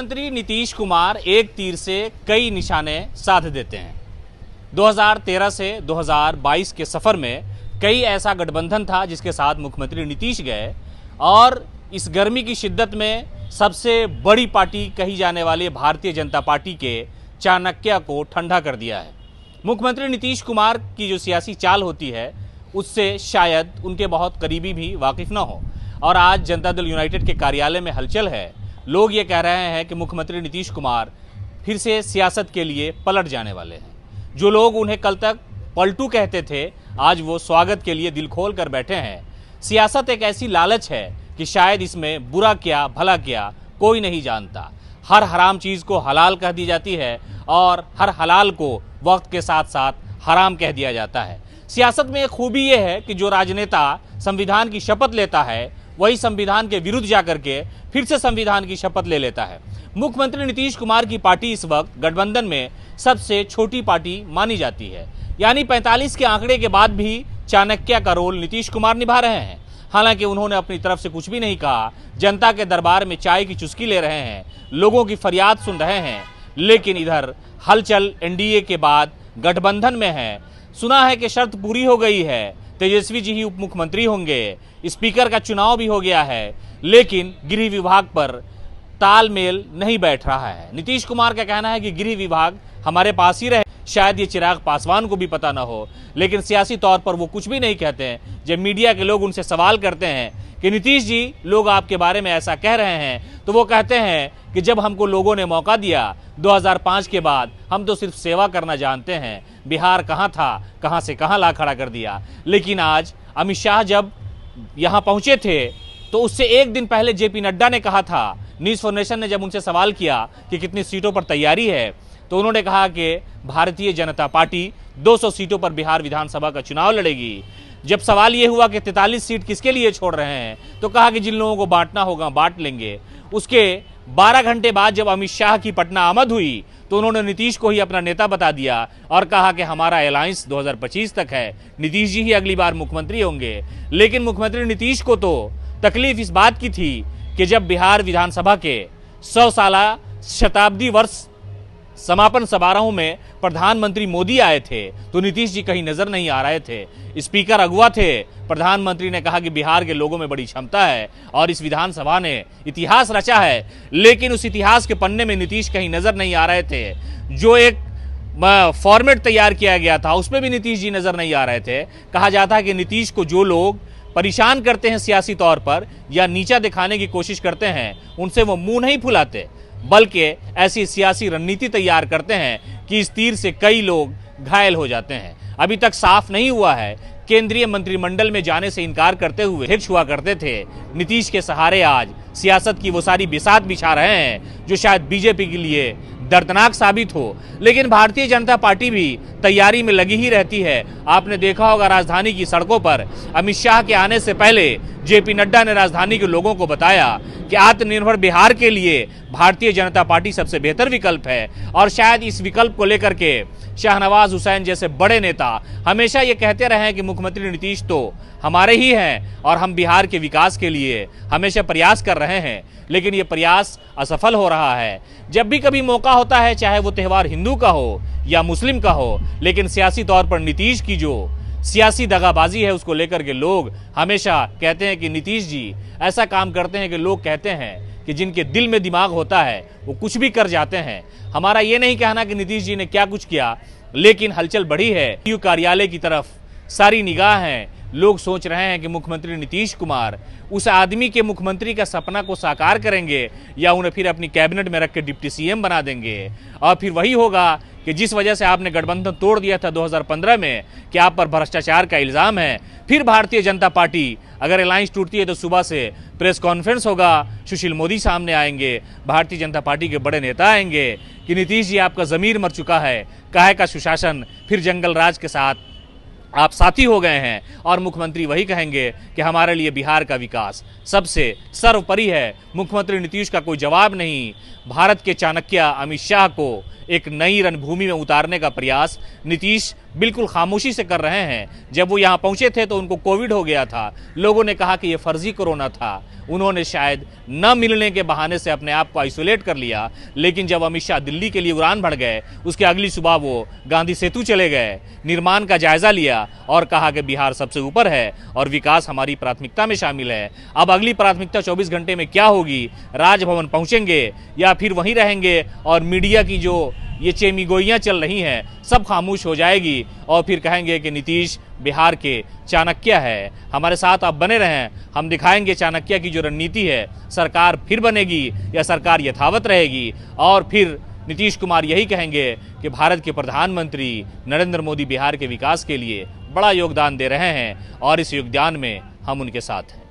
मुख्यमंत्री नीतीश कुमार एक तीर से कई निशाने साध देते हैं। 2013 से 2022 के सफर में कई ऐसा गठबंधन था जिसके साथ मुख्यमंत्री नीतीश गए और इस गर्मी की शिद्दत में सबसे बड़ी पार्टी कही जाने वाली भारतीय जनता पार्टी के चाणक्य को ठंडा कर दिया है। मुख्यमंत्री नीतीश कुमार की जो सियासी चाल होती है उससे शायद उनके बहुत करीबी भी वाकिफ न हो। और आज जनता दल यूनाइटेड के कार्यालय में हलचल है। लोग ये कह रहे हैं कि मुख्यमंत्री नीतीश कुमार फिर से सियासत के लिए पलट जाने वाले हैं। जो लोग उन्हें कल तक पलटू कहते थे, आज वो स्वागत के लिए दिल खोल कर बैठे हैं। सियासत एक ऐसी लालच है कि शायद इसमें बुरा क्या भला क्या कोई नहीं जानता। हर हराम चीज़ को हलाल कह दी जाती है और हर हलाल को वक्त के साथ साथ हराम कह दिया जाता है। सियासत में एक खूबी यह है कि जो राजनेता संविधान की शपथ लेता है वही संविधान के विरुद्ध जाकर के फिर से संविधान की शपथ ले लेता है। मुख्यमंत्री नीतीश कुमार की पार्टी इस वक्त गठबंधन में सबसे छोटी पार्टी मानी जाती है, यानी 45 के आंकड़े के बाद भी चाणक्य का रोल नीतीश कुमार निभा रहे हैं। हालांकि उन्होंने अपनी तरफ से कुछ भी नहीं कहा, जनता के दरबार में चाय की चुस्की ले रहे हैं, लोगों की फरियाद सुन रहे हैं। लेकिन इधर हलचल एनडीए के बाद गठबंधन में है। सुना है कि शर्त पूरी हो गई है, तेजस्वी जी ही उप मुख्यमंत्री होंगे, स्पीकर का चुनाव भी हो गया है, लेकिन गृह विभाग पर तालमेल नहीं बैठ रहा है। नीतीश कुमार का कहना है कि गृह विभाग हमारे पास ही रहे। शायद ये चिराग पासवान को भी पता ना हो, लेकिन सियासी तौर पर वो कुछ भी नहीं कहते हैं। जब मीडिया के लोग उनसे सवाल करते हैं कि नीतीश जी लोग आपके बारे में ऐसा कह रहे हैं, तो वो कहते हैं कि जब हमको लोगों ने मौका दिया 2005 के बाद, हम तो सिर्फ सेवा करना जानते हैं। बिहार कहाँ था, कहाँ से कहाँ ला खड़ा कर दिया। लेकिन आज अमित शाह जब यहाँ पहुँचे थे तो उससे एक दिन पहले जेपी नड्डा ने कहा था, न्यूज़ फॉर नेशन ने जब उनसे सवाल किया कि कितनी सीटों पर तैयारी है, तो उन्होंने कहा कि भारतीय जनता पार्टी 200 सीटों पर बिहार विधानसभा का चुनाव लड़ेगी। जब सवाल ये हुआ कि 43 सीट किसके लिए छोड़ रहे हैं, तो कहा कि जिन लोगों को बांटना होगा बांट लेंगे। उसके 12 घंटे बाद जब अमित शाह की पटना आमद हुई तो उन्होंने नीतीश को ही अपना नेता बता दिया और कहा कि हमारा अलायंस 2025 तक है, नीतीश जी ही अगली बार मुख्यमंत्री होंगे। लेकिन मुख्यमंत्री नीतीश को तो तकलीफ इस बात की थी कि जब बिहार विधानसभा के 100 साला शताब्दी वर्ष समापन समारोह में प्रधानमंत्री मोदी आए थे तो नीतीश जी कहीं नजर नहीं आ रहे थे। स्पीकर अगुवा थे। प्रधानमंत्री ने कहा कि बिहार के लोगों में बड़ी क्षमता है और इस विधानसभा ने इतिहास रचा है, लेकिन उस इतिहास के पन्ने में नीतीश कहीं नजर नहीं आ रहे थे। जो एक फॉर्मेट तैयार किया गया था उसमें भी नीतीश जी नजर नहीं आ रहे थे। कहा जाता है कि नीतीश को जो लोग परेशान करते हैं सियासी तौर पर या नीचा दिखाने की कोशिश करते हैं, उनसे वो मुंह नहीं फुलाते, बल्कि ऐसी सियासी रणनीति तैयार करते हैं कि इस तीर से कई लोग घायल हो जाते हैं। अभी तक साफ नहीं हुआ है। केंद्रीय मंत्रिमंडल में जाने से इनकार करते हुए अध्यक्ष हुआ करते थे, नीतीश के सहारे आज सियासत की वो सारी बिसात बिछा रहे हैं जो शायद बीजेपी के लिए दर्दनाक साबित हो। लेकिन भारतीय जनता पार्टी भी तैयारी में लगी ही रहती है। आपने देखा होगा राजधानी की सड़कों पर अमित शाह के आने से पहले जेपी नड्डा ने राजधानी के लोगों को बताया कि आत्मनिर्भर बिहार के लिए भारतीय जनता पार्टी सबसे बेहतर विकल्प है। और शायद इस विकल्प को लेकर के शाहनवाज हुसैन जैसे बड़े नेता हमेशा ये कहते रहे हैं कि मुख्यमंत्री नीतीश तो हमारे ही हैं और हम बिहार के विकास के लिए हमेशा प्रयास कर रहे हैं। लेकिन ये प्रयास असफल हो रहा है। जब भी कभी मौका होता है, चाहे वो त्यौहार हिंदू का हो या मुस्लिम का हो, लेकिन सियासी तौर पर नीतीश की जो सियासी दगाबाजी है उसको लेकर के लोग हमेशा कहते हैं कि नीतीश जी ऐसा काम करते हैं कि लोग कहते हैं कि जिनके दिल में दिमाग होता है वो कुछ भी कर जाते हैं। हमारा ये नहीं कहना कि नीतीश जी ने क्या कुछ किया, लेकिन हलचल बढ़ी है। यू कार्यालय की तरफ सारी निगाह है। लोग सोच रहे हैं कि मुख्यमंत्री नीतीश कुमार उस आदमी के मुख्यमंत्री का सपना को साकार करेंगे या उन्हें फिर अपनी कैबिनेट में रख के डिप्टी सीएम बना देंगे। और फिर वही होगा कि जिस वजह से आपने गठबंधन तोड़ दिया था 2015 में कि आप पर भ्रष्टाचार का इल्ज़ाम है। फिर भारतीय जनता पार्टी अगर अलायंस टूटती है तो सुबह से प्रेस कॉन्फ्रेंस होगा, सुशील मोदी सामने आएंगे, भारतीय जनता पार्टी के बड़े नेता आएंगे कि नीतीश जी आपका ज़मीर मर चुका है, काहे का सुशासन, फिर जंगल राज के साथ आप साथी हो गए हैं। और मुख्यमंत्री वही कहेंगे कि हमारे लिए बिहार का विकास सबसे सर्वोपरि है। मुख्यमंत्री नीतीश का कोई जवाब नहीं। भारत के चाणक्य अमित शाह को एक नई रणभूमि में उतारने का प्रयास नीतीश बिल्कुल खामोशी से कर रहे हैं। जब वो यहाँ पहुँचे थे तो उनको कोविड हो गया था, लोगों ने कहा कि ये फर्जी कोरोना था, उन्होंने शायद न मिलने के बहाने से अपने आप को आइसोलेट कर लिया। लेकिन जब अमित शाह दिल्ली के लिए उड़ान भर गए, उसके अगली सुबह वो गांधी सेतु चले गए, निर्माण का जायजा लिया और कहा कि बिहार सबसे ऊपर है और विकास हमारी प्राथमिकता में शामिल है। अब अगली प्राथमिकता 24 घंटे में क्या होगी, राजभवन पहुंचेंगे या फिर वहीं रहेंगे और मीडिया की जो ये चेमीगोइयाँ चल रही हैं सब खामोश हो जाएगी और फिर कहेंगे कि नीतीश बिहार के चाणक्य है। हमारे साथ आप बने रहें, हम दिखाएंगे चाणक्य की जो रणनीति है, सरकार फिर बनेगी या सरकार यथावत रहेगी। और फिर नीतीश कुमार यही कहेंगे कि भारत के प्रधानमंत्री नरेंद्र मोदी बिहार के विकास के लिए बड़ा योगदान दे रहे हैं और इस योगदान में हम उनके साथ हैं।